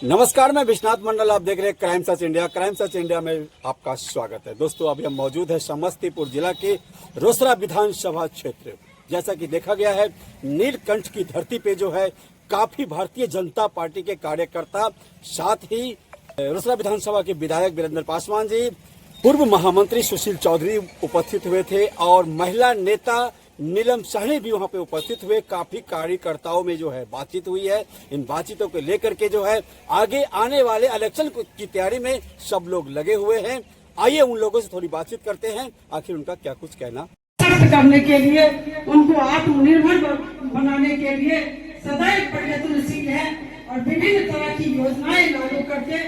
नमस्कार, मैं विश्वनाथ मंडल। आप देख रहे हैं crime search India. Crime search India में आपका स्वागत है। दोस्तों, अभी हम मौजूद है समस्तीपुर जिला के रोसड़ा विधानसभा क्षेत्र। जैसा कि देखा गया है, नीलकंठ की धरती पे जो है काफी भारतीय जनता पार्टी के कार्यकर्ता, साथ ही रोसड़ा विधानसभा के विधायक वीरेंद्र पासवान जी, पूर्व महामंत्री सुशील चौधरी उपस्थित हुए थे और महिला नेता नीलम साहनी भी वहां पे उपस्थित हुए। काफी कार्यकर्ताओं में जो है बातचीत हुई है। इन बातचीतों को लेकर के जो है आगे आने वाले इलेक्शन की तैयारी में सब लोग लगे हुए हैं। आइए उन लोगों से थोड़ी बातचीत करते हैं, आखिर उनका क्या कुछ कहना। करने के लिए, उनको आत्मनिर्भर बनाने के लिए सदैव प्रयत्नशील है और विभिन्न तरह की योजनाएं लागू करके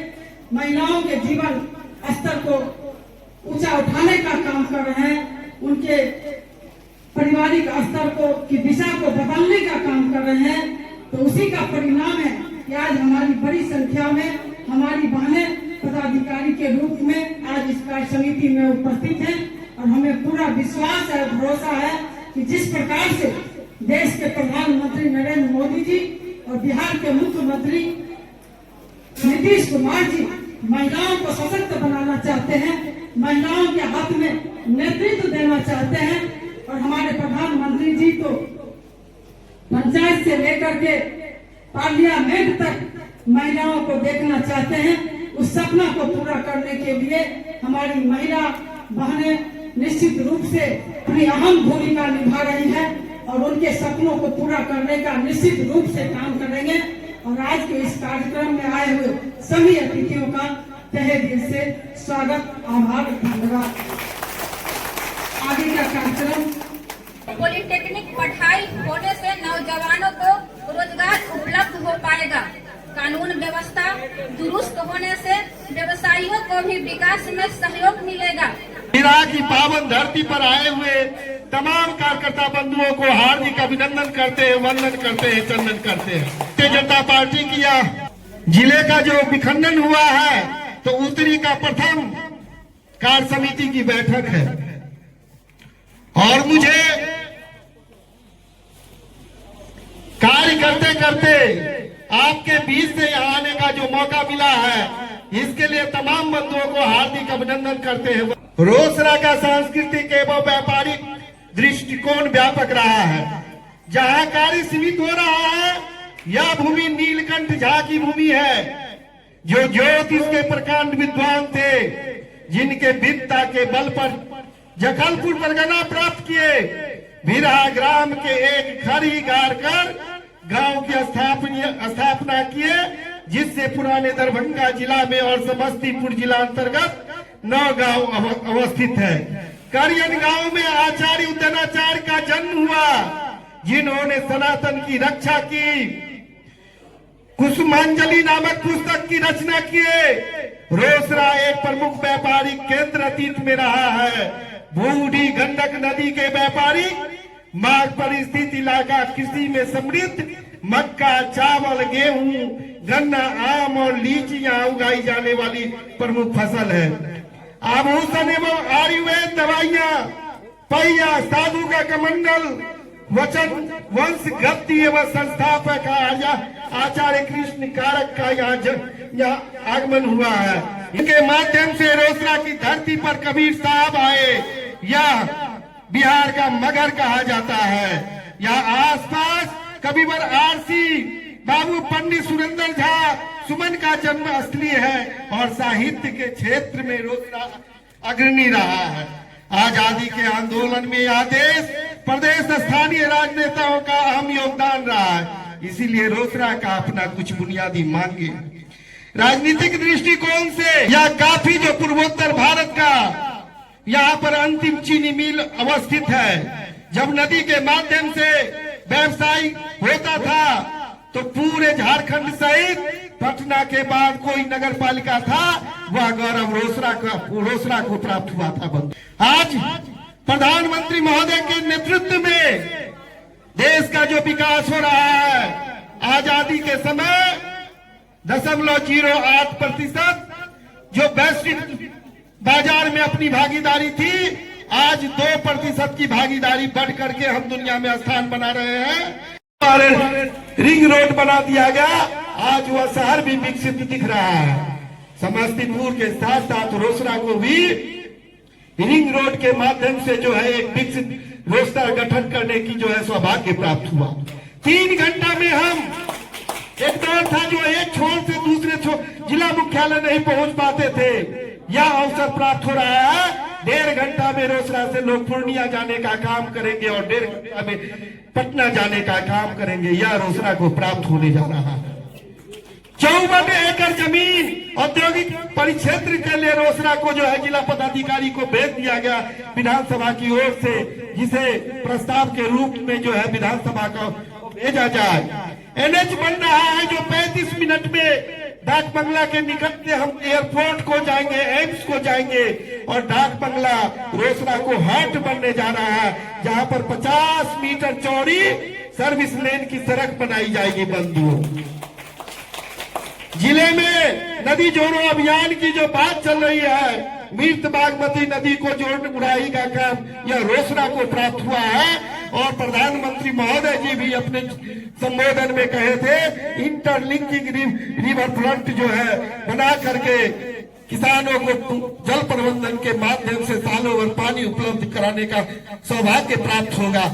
महिलाओं के जीवन स्तर को ऊंचा उठाने का काम कर रहे हैं। उनके पारिवारिक स्तर को की दिशा को बदलने का काम कर रहे हैं। तो उसी का परिणाम है कि आज हमारी बड़ी संख्या में हमारी बहनें पदाधिकारी के रूप में आज इस कार्य समिति में उपस्थित हैं और हमें पूरा विश्वास है, भरोसा है कि जिस प्रकार से देश के प्रधानमंत्री नरेंद्र मोदी जी और बिहार के मुख्यमंत्री नीतीश कुमार जी महिलाओं को सशक्त बनाना चाहते हैं, महिलाओं के हाथ में नेतृत्व देना चाहते हैं और हमारे प्रधानमंत्री जी तो पंचायत से लेकर के पार्लियामेंट तक महिलाओं को देखना चाहते हैं। उस सपना को पूरा करने के लिए हमारी महिला बहनें निश्चित रूप से अपनी अहम भूमिका निभा रही हैं और उनके सपनों को पूरा करने का निश्चित रूप से काम करेंगे। और आज के इस कार्यक्रम में आए हुए सभी अतिथियों का तहे दिल से स्वागत, आभार, धन्यवाद। आगे का कार्यक्रम। पॉलिटेक्निक पढ़ाई होने से नौजवानों को रोजगार उपलब्ध हो पाएगा। कानून व्यवस्था दुरुस्त होने से व्यवसायियों को भी विकास में सहयोग मिलेगा। इराक की पावन धरती पर आए हुए तमाम कार्यकर्ता बंधुओं को हार्दिक अभिनंदन करते हैं, वंदन करते हैं, चंदन करते हैं। भारतीय जनता पार्टी की जिले का जो विखंडन हुआ है, तो उत्तरी का प्रथम कार्य समिति की बैठक है और मुझे कार्य करते करते आपके बीच से यहाँ आने का जो मौका मिला है, इसके लिए तमाम बंधुओं को हार्दिक अभिनंदन करते हैं। रोसड़ा का सांस्कृतिक एवं व्यापारिक दृष्टिकोण व्यापक रहा है। जहाँ कार्य सीमित हो रहा है, यह भूमि नीलकंठ झा की भूमि है, जो ज्योतिष के प्रकांड विद्वान थे, जिनके विद्वता के बल पर जखलपुर परगना प्राप्त किए। भिरहा ग्राम के एक खरी गाड़ कर गांव की स्थापना किए, जिससे पुराने दरभंगा जिला में और समस्तीपुर जिला अंतर्गत 9 गांव अवस्थित है। करियन गांव में आचार्य उदयनाचार्य का जन्म हुआ, जिन्होंने सनातन की रक्षा की। कुसुमांजलि नामक पुस्तक की रचना किए। रोसड़ा एक प्रमुख व्यापारिक केंद्र अतीत में रहा है। बूढ़ी गंडक नदी के व्यापारी मार्ग पर स्थित इलाका कृषि में समृद्ध। मक्का, चावल, गेहूं, गन्ना, आम और लीचियां उगाई जाने वाली प्रमुख फसल है। आभूषण एवं आयुर्वेद दवाइयां, पहिया, साधु का कमंडल, वचन वंश गद्दी एवं संस्थापक आचार्य कृष्ण कारक का यहाँ आगमन हुआ है। इनके माध्यम से रोसड़ा की धरती पर कबीर साहब आए। यह बिहार का मगर कहा जाता है। यहाँ आसपास कविवर आरसी बाबू पंडित सुरेंद्र झा सुमन का जन्म स्थली है और साहित्य के क्षेत्र में रोसड़ा अग्रणी रहा है। आजादी के आंदोलन में यह देश प्रदेश स्थानीय राजनेताओं का अहम योगदान रहा है। इसीलिए रोसड़ा का अपना कुछ बुनियादी मांगे। राजनीतिक दृष्टिकोण से यह काफी जो पूर्वोत्तर भारत का यहाँ पर अंतिम चीनी मिल अवस्थित है। जब नदी के माध्यम से व्यवसाय होता था, तो पूरे झारखंड सहित पटना के बाद कोई नगर पालिका था, वह गौरव रोसड़ा को प्राप्त हुआ था। आज प्रधानमंत्री महोदय के नेतृत्व में देश का जो विकास हो रहा है, आजादी के समय 0.08% जो वैश्विक बाजार में अपनी भागीदारी थी, आज 2% की भागीदारी बढ़ करके हम दुनिया में स्थान बना रहे हैं। रिंग रोड बना दिया गया। आज वह शहर भी विकसित दिख रहा है। समस्तीपुर के साथ साथ रोसड़ा को भी रिंग रोड के माध्यम से जो है एक विकसित रोसड़ा गठन करने की जो है सौभाग्य प्राप्त हुआ। 3 घंटा में हम, एक दौर था जो एक छोर से दूसरे छोर जिला मुख्यालय नहीं पहुंच पाते थे, यह अवसर प्राप्त हो रहा है। 1.5 घंटा में रोसड़ा से लोग पूर्णिया जाने का काम करेंगे और 1.5 घंटा में पटना जाने का काम करेंगे। यह रोसड़ा को प्राप्त होने जा रहा है। 54 एकड़ जमीन औद्योगिक परिक्षेत्र के लिए रोसड़ा को जो है जिला पदाधिकारी को भेज दिया गया विधानसभा की ओर से, जिसे प्रस्ताव के रूप में जो है विधानसभा का भेजा जाए। एनएच बन रहा है जो 35 मिनट में डाक बंगला के निकट से हम एयरपोर्ट को जाएंगे, एम्स को जाएंगे, और डाक बंगला रोसड़ा को हाट बनने जा रहा है, जहां पर 50 मीटर चौड़ी सर्विस लेन की सड़क बनाई जाएगी। बंधुओं, जिले में नदी जोड़ो अभियान की जो बात चल रही है, मृत बागमती नदी को जोड़ने उड़ाई का काम यह रोसड़ा को प्राप्त हुआ है। और प्रधानमंत्री महोदय जी भी अपने संबोधन में कहे थे, इंटरलिंकिंग रिवर फ्रंट जो है बना करके किसानों को जल प्रबंधन के माध्यम से सालों भर पानी उपलब्ध कराने का सौभाग्य प्राप्त होगा।